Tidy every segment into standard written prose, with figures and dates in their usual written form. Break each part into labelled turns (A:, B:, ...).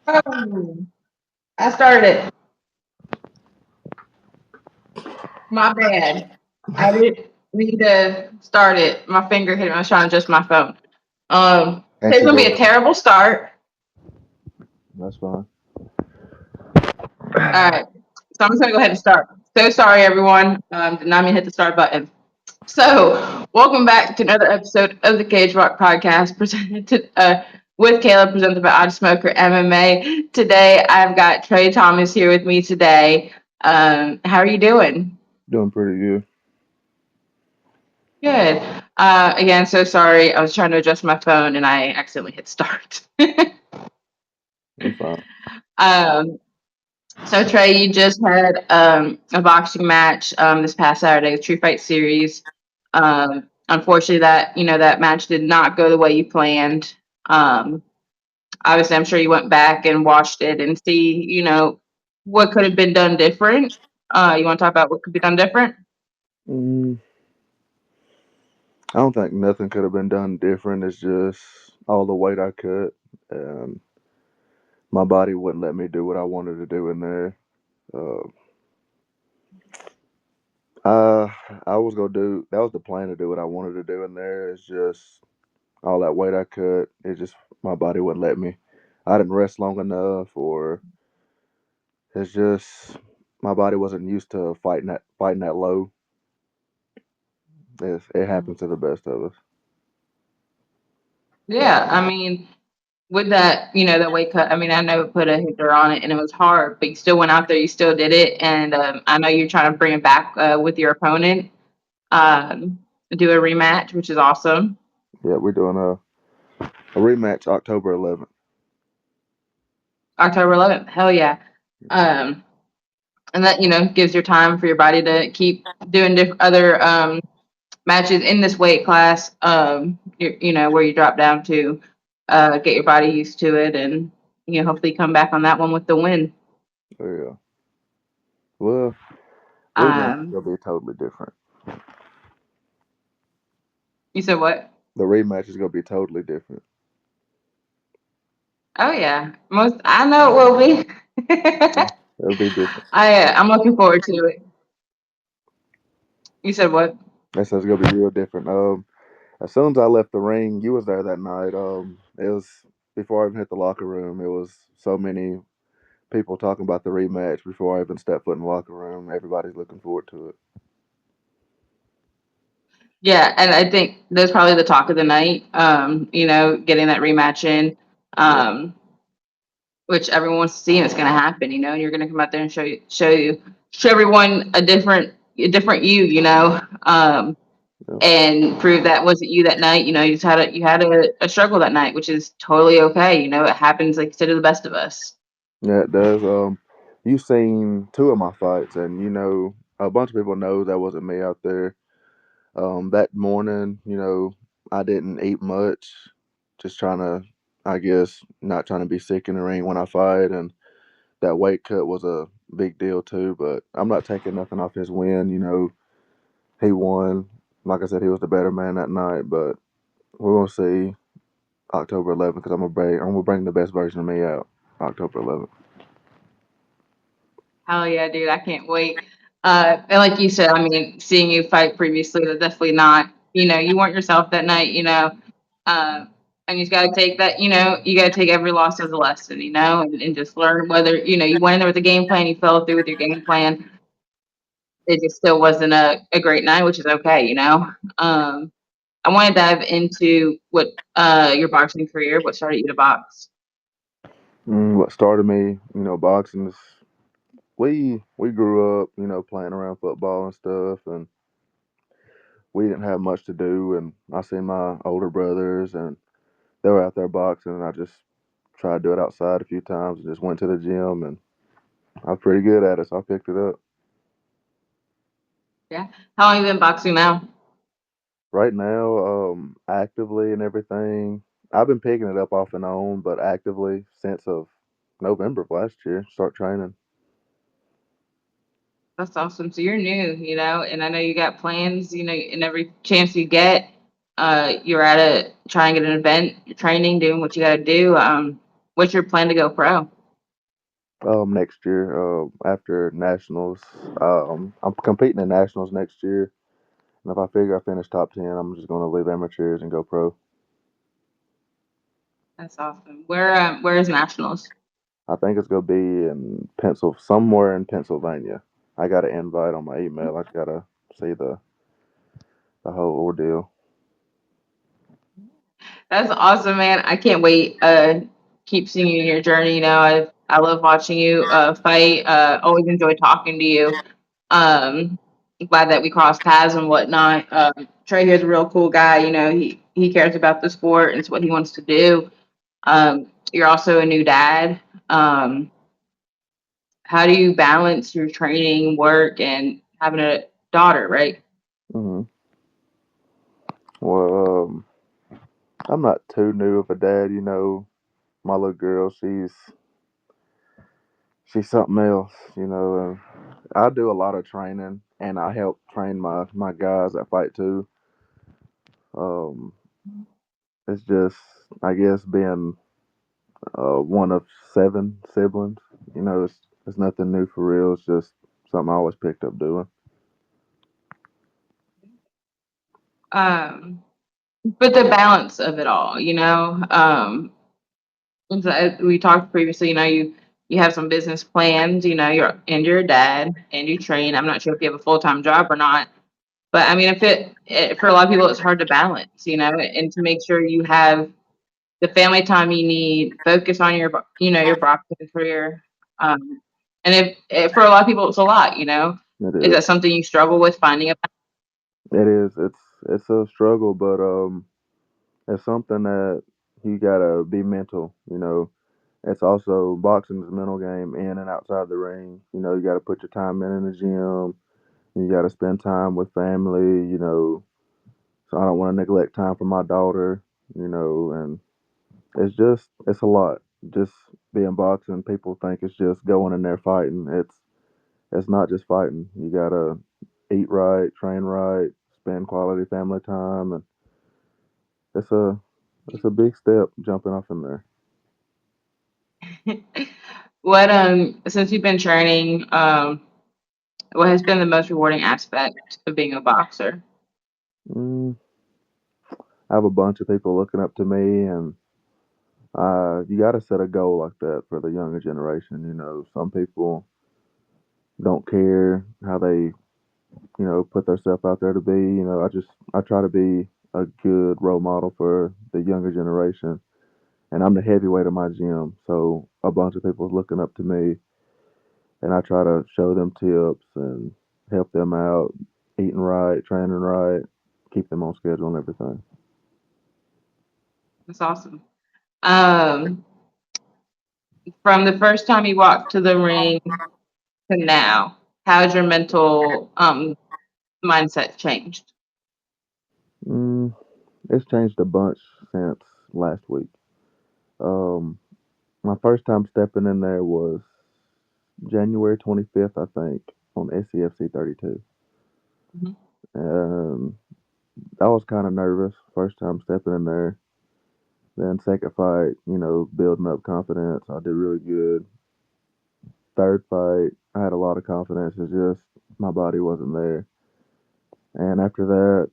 A: Oh, I started it. My bad. I didn't need to start it. My finger hit it. I was trying to adjust my phone.
B: Can't
A: It's
B: you
A: gonna be a
B: go?
A: terrible start.
B: That's fine.
A: All right, so I'm just gonna go ahead and start. So sorry, everyone. Did not mean to hit the start button. So, welcome back to another episode of the Cage Rock Podcast, with Caleb, presented by OddSmoker MMA. Today, I've got Trey Thomas here with me today. How are you doing?
B: Doing pretty good.
A: Good. Again, so sorry. I was trying to adjust my phone and I accidentally hit start.
B: I'm fine.
A: um, so Trey, you just had a boxing match this past Saturday, the True Fight Series. Unfortunately, that match did not go the way you planned. Um, Obviously, I'm sure you went back and watched it and see, what could have been done different. You want to talk about what could be done different?
B: Mm, I don't think nothing could have been done different. It's just all the weight I cut, and my body wouldn't let me do what I wanted to do in there. Uh, I I was gonna do that was the plan to do what I wanted to do in there. It's just all that weight I cut. It just my body wouldn't let me. I didn't rest long enough, or it's just my body wasn't used to fighting that low. It happens to the best of us.
A: Yeah, I mean, with that, that weight cut, I mean, I know it put a hitter on it and it was hard, but you still went out there, you still did it. And I know you're trying to bring it back with your opponent, um, do a rematch, which is awesome.
B: Yeah, we're doing a rematch October 11th.
A: October 11th, hell yeah. Um, and that, gives your time for your body to keep doing other matches in this weight class, where you drop down to get your body used to it and, hopefully come back on that one with the win.
B: Yeah. Well, rematch is
A: Um,
B: gonna be totally different.
A: you said what?
B: The rematch is gonna be totally different.
A: Oh yeah, most I know it will be.
B: It'll be different.
A: I'm looking forward to it. You said what?
B: That says it's gonna be real different. As soon as I left the ring, you was there that night. It was before I even hit the locker room. It was so many people talking about the rematch before I even stepped foot in the locker room. Everybody's looking forward to it.
A: Yeah, and I think that's probably the talk of the night. Getting that rematch in,
B: Yeah,
A: um, which everyone wants to see, and it's going to happen. And you're going to come out there and show everyone a different you.
B: yeah,
A: And prove that wasn't you that night. You had a struggle that night, which is totally okay. It happens, like you said, to the best of us.
B: yeah. It does. You seen two of my fights, and a bunch of people know that wasn't me out there. That morning, I didn't eat much, just trying to, I guess, not trying to be sick in the ring when I fight, and that weight cut was a big deal too. But I'm not taking nothing off his win. He won. Like I said, he was the better man that night. But we're gonna see October 11th because I'm gonna bring the best version of me out October 11th.
A: Hell yeah, dude! I can't wait. And like you said, I mean, seeing you fight previously, that's definitely not. You weren't yourself that night. Uh, and you just got to take that. You got to take every loss as a lesson. And just learn whether you went in there with a game plan, you fell through with your game plan. It just still wasn't a great night, which is okay. I want to dive into what your boxing career, what started you to box.
B: What started me, boxing is we grew up, playing around football and stuff, and we didn't have much to do. And I seen my older brothers, and they were out there boxing, and I just tried to do it outside a few times, and just went to the gym, and I was pretty good at it, so I picked it up.
A: Yeah. How long have you been boxing now?
B: Right now, actively and everything, I've been picking it up off and on, but actively since of November of last year, start training.
A: That's awesome. So you're new, and I know you got plans, and every chance you get, you're at trying to get an event, you're training, doing what you got to do. What's your plan to go pro?
B: Next year, after nationals, I'm competing in nationals next year, and if I figure I finish top 10, I'm just gonna leave amateurs and go pro.
A: That's awesome. Where is nationals?
B: I think it's gonna be in somewhere in Pennsylvania. I got an invite on my email. I just gotta see the whole ordeal.
A: That's awesome, man. I can't wait. Keep seeing you in your journey. You know, I love watching you fight. Always enjoy talking to you. Um, Glad that we crossed paths and whatnot. Trey here's a real cool guy. You know, he cares about the sport and it's what he wants to do. You're also a new dad. How do you balance your training, work, and having a daughter? Right.
B: Hmm. Well, I'm not too new of a dad. My little girl, she's something else. I do a lot of training, and I help train my guys that fight too. Um, it's just, I guess, being one of seven siblings. It's nothing new for real. It's just something I always picked up doing.
A: Um, but the balance of it all, we talked previously, you have some business plans, you're a dad and you train. I'm not sure if you have a full-time job or not, but I mean, if for a lot of people, it's hard to balance, and to make sure you have the family time you need, focus on your boxing career. Um, and if for a lot of people, it's a lot,
B: It
A: is
B: is.
A: that something you struggle with finding a
B: It is. It's a struggle, but it's something that you gotta be mental. It's also boxing's a mental game in and outside the ring. You gotta put your time in the gym. You gotta spend time with family. So I don't want to neglect time for my daughter. And it's a lot. Just being boxing, people think it's just going in there fighting. It's not just fighting. You gotta eat right, train right, spend quality family time, and it's a it's a big step jumping off in there.
A: what since you've been training, what has been the most rewarding aspect of being a boxer?
B: Mm, I have a bunch of people looking up to me, and you got to set a goal like that for the younger generation. Some people don't care how they put themselves out there to be. I try to be a good role model for the younger generation, and I'm the heavyweight of my gym, so a bunch of people is looking up to me, and I try to show them tips and help them out, eating right, training right, keep them on schedule and everything.
A: That's awesome. Um, from the first time you walked to the ring to now, how's your mental mindset changed?
B: Mm, it's changed a bunch since last week. Um, my first time stepping in there was January 25th, I think, on SCFC 32.
A: Mhm.
B: Um, I was kind of nervous first time stepping in there. Then second fight, building up confidence. I did really good. Third fight, I had a lot of confidence. It's just my body wasn't there. And after that,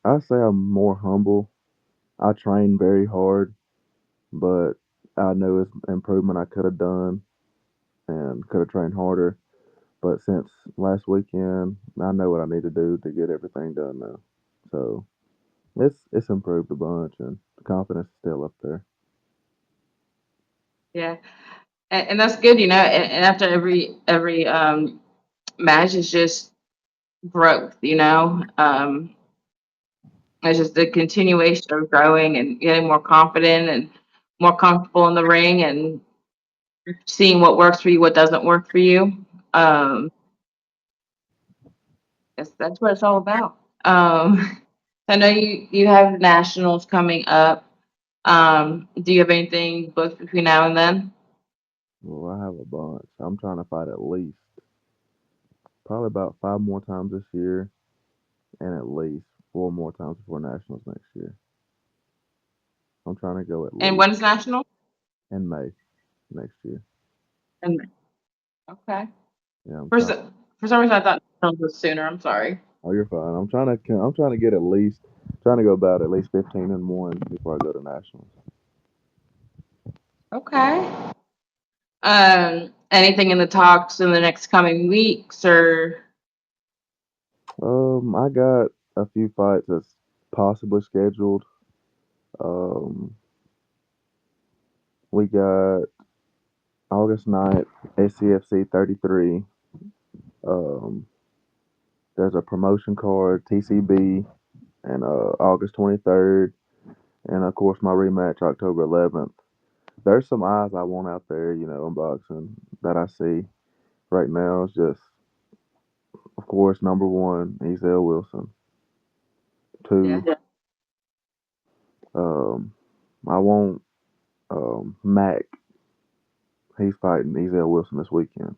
B: I say I'm more humble. I train very hard, but I know it's improvement I could have done and could have trained harder. But since last weekend, I know what I need to do to get everything done now. So it's improved a bunch, and the confidence is still up there.
A: Yeah, and that's good, and after every match is just growth, it's just a continuation of growing and getting more confident and more comfortable in the ring and seeing what works for you, what doesn't work for you. Um, that's what it's all about. I know you have nationals coming up. Do you have anything booked between now and then?
B: Well, I have a bunch. I'm trying to fight at least probably about five more times this year, and at least four more times before nationals next year. I'm trying to go at
A: And
B: least
A: when's national?
B: in May next year.
A: And okay.
B: Yeah, I'm
A: For
B: trying.
A: some for some reason, I thought nationals was sooner. I'm sorry.
B: Oh, you're fine. I'm trying to get at least trying to go about at least 15-1 before I go to nationals.
A: Okay. Anything in the talks in the next coming weeks or
B: I got a few fights that's possibly scheduled. Um, we got August 9th, SCFC 33. Um, there's a promotion card, TCB, and August 23rd, and of course my rematch October 11th. There's some eyes I want out there, in boxing that I see right now. It's just, of course, number one, Ezel Wilson.
A: yeah.
B: Two, um, I want Mac. He's fighting Ezel Wilson this weekend.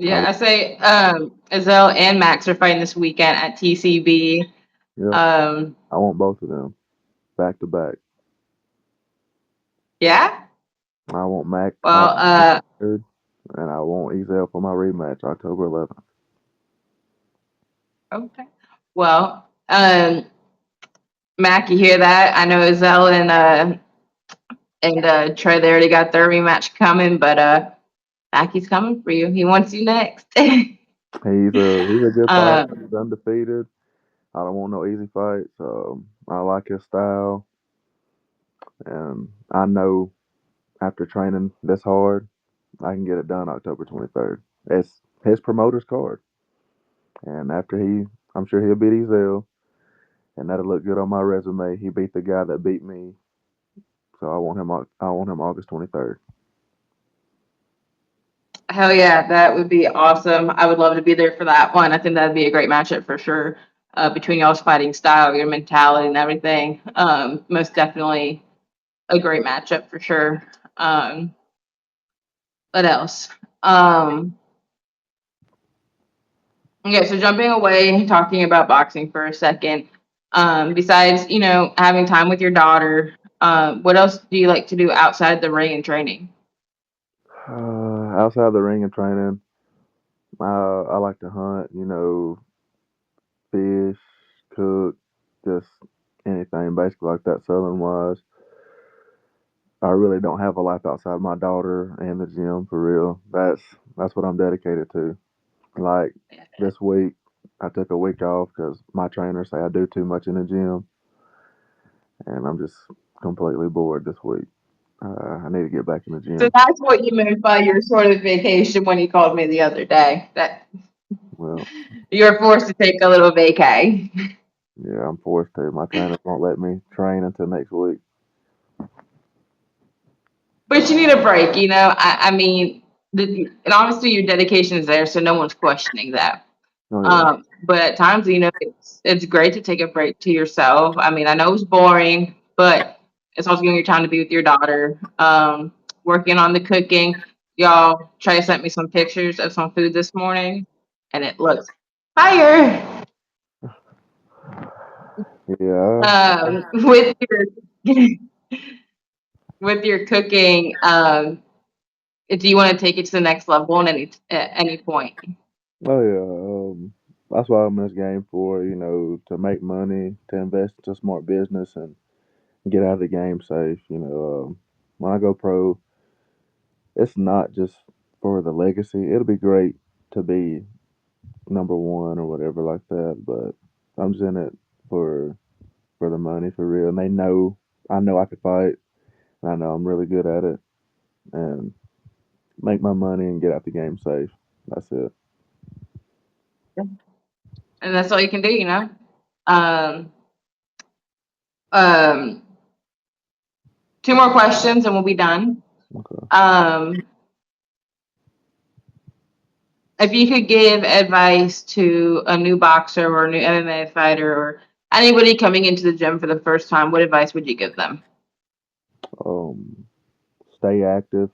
B: I,
A: Yeah, I say Azelle and Max are fighting this weekend at TCB.
B: yep,
A: Um,
B: I want both of them back to back.
A: yeah.
B: I want Mac
A: Well,
B: August 3rd, and I want Ezel for my rematch October 11th.
A: okay. Well, Mac, you hear that? I know Azelle and Trey they already got their rematch coming, but Mackey's coming for you. He wants you next.
B: He's a good fighter.
A: um,
B: He's undefeated. I don't want no easy fights. I like his style, and I know after training this hard, I can get it done October 23rd. It's his promoter's card, and I'm sure he'll beat Ezel, and that'll look good on my resume. He beat the guy that beat me, so I want him August 23rd.
A: Hell yeah, that would be awesome. I would love to be there for that one. I think that'd be a great matchup for sure. Between y'all's fighting style, your mentality, and everything. Most definitely a great matchup for sure. What else? Um, okay, so jumping away, talking about boxing for a second. Besides, having time with your daughter, what else do you like to do outside the ring and training?
B: Outside the ring and training, I like to hunt. Fish, cook, just anything basically like that. Southern wise, I really don't have a life outside my daughter and the gym for real. That's what I'm dedicated to. Like this week, I took a week off because my trainers say I do too much in the gym, and I'm just completely bored this week. I need to get back in the
A: So
B: gym.
A: that's what you meant by your sort of vacation when you called me the other day. That
B: Well,
A: you're forced to take a little vacay.
B: yeah, I'm forced to. My trainers won't let me train until next week.
A: But you need a break, I mean, and obviously your dedication is there, so no one's questioning that.
B: Oh yeah,
A: But at times, it's great to take a break to yourself. I mean, I know it's boring, but it's also giving you time to be with your daughter. Working on the cooking. Y'all, Trey sent me some pictures of some food this morning, and it looks fire.
B: yeah.
A: With your with your cooking, do you want to take it to the next level at any point?
B: Oh yeah. That's what I'm in this game for. To make money, to invest into smart business, and get out of the game safe. When I go pro, it's not just for the legacy. It'll be great to be number one or whatever like that, but I'm just in it for for the money for real. And I know I could fight, and I know I'm really good at it, and make my money and get out the game safe. That's it.
A: And that's all you can do. Um, um, two more questions and we'll be done.
B: Okay.
A: Um, if you could give advice to a new boxer or a new MMA fighter or anybody coming into the gym for the first time, what advice would you give them?
B: Um, Stay active.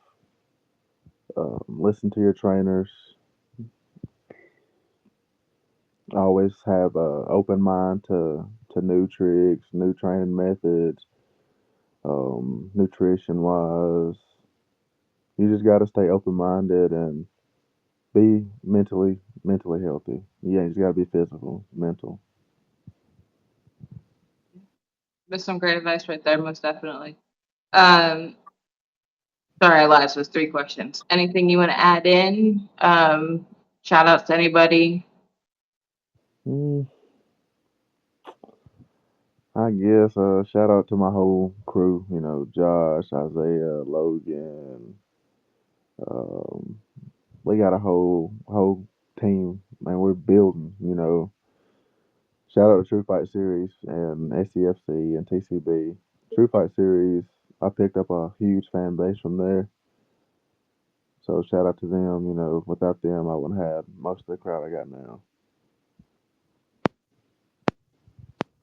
B: Listen to your trainers. Always have a open mind to new tricks, new training methods, nutrition wise. You just got to stay open minded and be mentally healthy. Yeah, you just got to be physical, mental.
A: That's some great advice right there, most definitely. Um, Sorry, I lied. So it's three questions. Anything you want to add in? Shout outs to anybody.
B: Mm, I guess shout out to my whole crew. You know, Josh, Isaiah, Logan. Um, we got a whole team, and we're building. You know, shout out to True Fight Series and SCFC and TCB. True Fight Series, I picked up a huge fan base from there. So shout out to them. You know, without them, I wouldn't have most of the crowd I got now.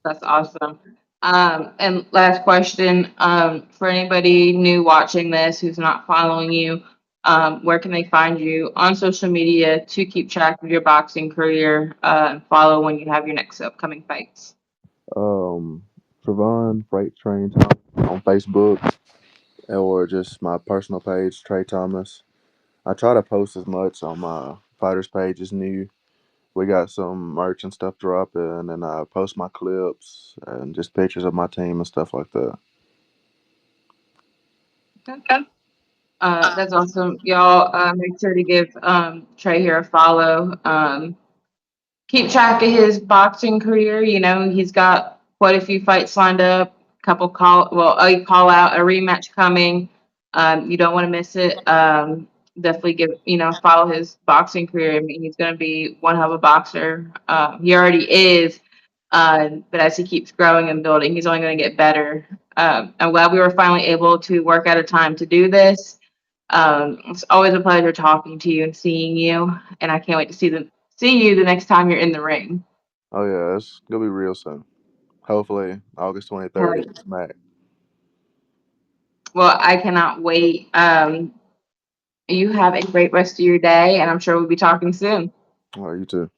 A: That's awesome. And last question, for anybody new watching this who's not following you, where can they find you on social media to keep track of your boxing career, and follow when you have your next upcoming fights?
B: Um, Trevon Freight Train Thomas on Facebook or just my personal page, Trey Thomas. I try to post as much on my fighters page as new. We got some merch and stuff dropping, and I post my clips and just pictures of my team and stuff like that.
A: Okay. That's awesome. Y'all, make sure to give Trey here a follow. Keep track of his boxing career. You know, he's got quite a few fights lined up, a call out, a rematch coming. You don't want to miss it. Definitely follow his boxing career. I mean, he's going to be one hell of a boxer. He already is, but as he keeps growing and building, he's only going to get better. I'm glad we were finally able to work out a time to do this. It's always a pleasure talking to you and seeing you, and I can't wait to see you the next time you're in the ring.
B: Oh yeah, it's gonna be real soon. Hopefully August 23rd
A: Hell,
B: at Smack.
A: well, I cannot wait. You have a great rest of your day, and I'm sure we'll be talking soon.
B: All right, you too.